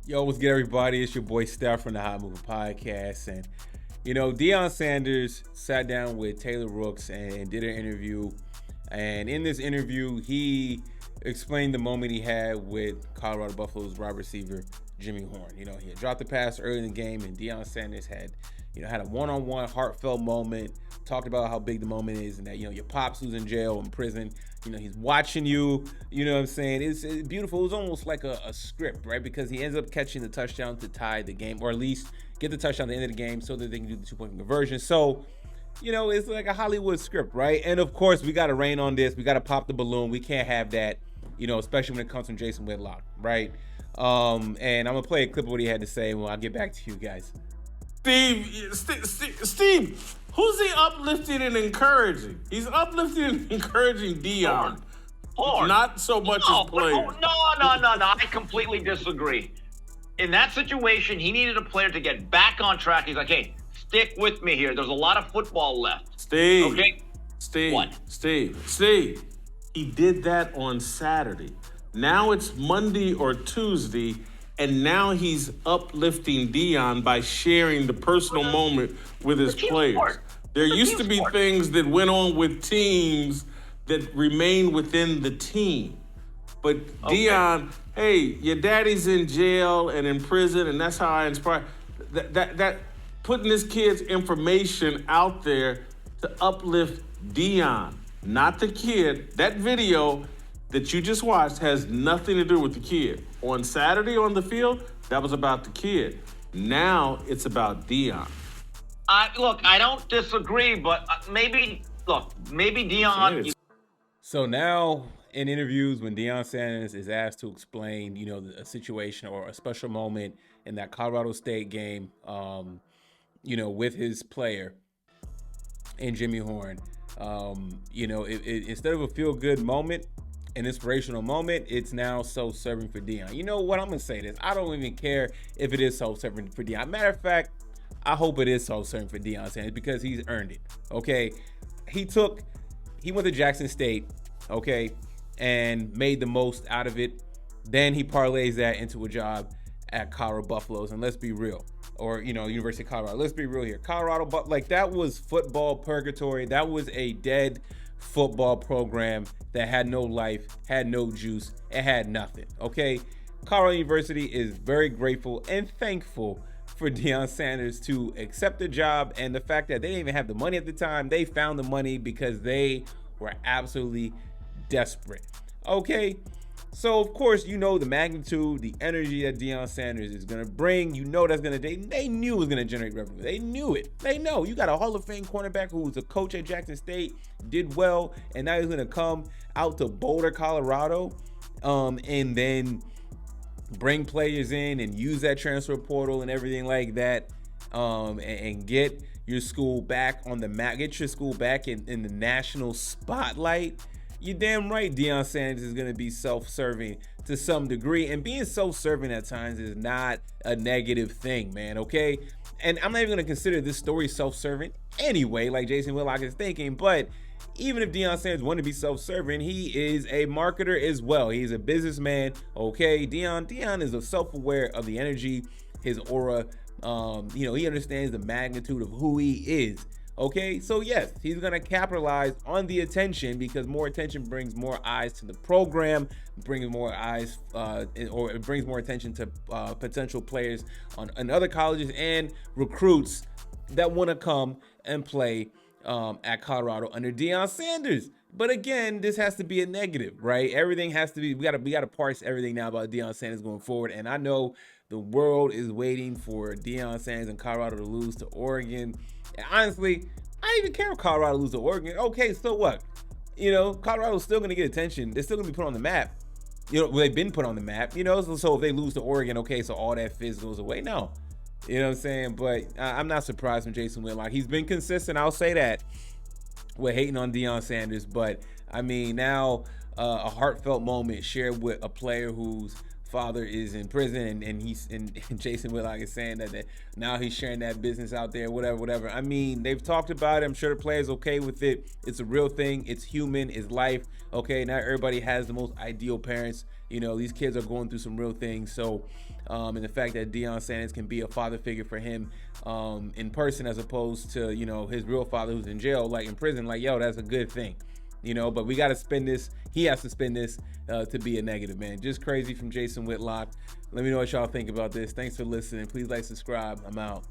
Yo, what's good, everybody? It's your boy Steph from the Hot Movie Podcast. And, Deion Sanders sat down with Taylor Rooks and did an interview. And in this interview, he explained the moment he had with Colorado Buffalo's wide receiver, Jimmy Horn. He had dropped the pass early in the game, and Deion Sanders had a one-on-one heartfelt moment, talked about how big the moment is, and that, your pops who's in jail, in prison, he's watching you, you know what I'm saying? It's beautiful. It was almost like a script, right? Because he ends up catching the touchdown to tie the game, or at least get the touchdown at the end of the game so that they can do the 2-point conversion. So, it's like a Hollywood script, right? And of course, we got to rain on this. We got to pop the balloon. We can't have that, especially when it comes from Jason Whitlock, right? And I'm going to play a clip of what he had to say when I get back to you guys. Steve, who's he uplifting and encouraging? He's uplifting and encouraging Deion. Not so much as players. No. I completely disagree. In that situation, he needed a player to get back on track. He's like, hey, stick with me here. There's a lot of football left. Steve. Okay? What? Steve. He did that on Saturday. Now it's Monday or Tuesday, and now he's uplifting Deion by sharing the personal moment with his players. Sport. There used to be things that went on with teams that remain within the team. But Deion, hey, your daddy's in jail and in prison, and that's how I inspire. That putting this kid's information out there to uplift Deion, not the kid. That video that you just watched has nothing to do with the kid. On Saturday on the field, that was about the kid. Now it's about Deion. I don't disagree, but maybe Deion. So now in interviews, when Deion Sanders is asked to explain, a situation or a special moment in that Colorado State game, with his player and Jimmy Horn, instead of a feel-good moment, an inspirational moment, it's now self-serving for Deion. You know what? I'm going to say this. I don't even care if it is self-serving for Deion. Matter of fact, I hope it is self-serving for Deion Sanders because he's earned it, okay? He went to Jackson State, okay, and made the most out of it. Then he parlays that into a job at Colorado Buffaloes. And let's be real. Or, University of Colorado. Let's be real here. Colorado, that was football purgatory. That was a dead football program that had no life, had no juice, it had nothing, okay? Colorado University is very grateful and thankful for Deion Sanders to accept the job, and the fact that they didn't even have the money at the time. They found the money because they were absolutely desperate, okay? So, of course, the magnitude, the energy that Deion Sanders is going to bring. That's going to, they knew it was going to generate revenue. They knew it. They know. You got a Hall of Fame cornerback who was a coach at Jackson State, did well, and now he's going to come out to Boulder, Colorado, and then bring players in and use that transfer portal and everything like that, and get your school back on the map, get your school back in the national spotlight. You're damn right Deion Sanders is going to be self-serving to some degree. And being self-serving at times is not a negative thing, man, okay? And I'm not even going to consider this story self-serving anyway, like Jason Whitlock is thinking. But even if Deion Sanders wanted to be self-serving, he is a marketer as well. He's a businessman, okay? Deion is self-aware of the energy, his aura. He understands the magnitude of who he is. Okay, so yes, he's going to capitalize on the attention because more attention brings more eyes to the program, brings more eyes, or it brings more attention to potential players on other colleges and recruits that want to come and play at Colorado under Deion Sanders. But again, this has to be a negative, right? Everything has to be, we got to parse everything now about Deion Sanders going forward. And I know the world is waiting for Deion Sanders and Colorado to lose to Oregon. And honestly, I don't even care if Colorado loses to Oregon. Okay, so what? Colorado's still going to get attention. They're still going to be put on the map. They've been put on the map. So if they lose to Oregon, okay, so all that fizz goes away. No. You know what I'm saying? But I'm not surprised from Jason Whitlock. He's been consistent, I'll say that. We're hating on Deion Sanders, but, now a heartfelt moment shared with a player who's father is in prison, and Jason Whitlock is saying that now he's sharing that business out there, whatever. I mean, they've talked about it. I'm sure the player's okay with it. It's a real thing. It's human. It's life. Okay, not everybody has the most ideal parents. You know, these kids are going through some real things. So, and the fact that Deion Sanders can be a father figure for him in person as opposed to, you know, his real father who's in jail, like in prison, like, yo, that's a good thing. You know, but we got to spend this. He has to spend this to be a negative, man. Just crazy from Jason Whitlock. Let me know what y'all think about this. Thanks for listening. Please like, subscribe. I'm out.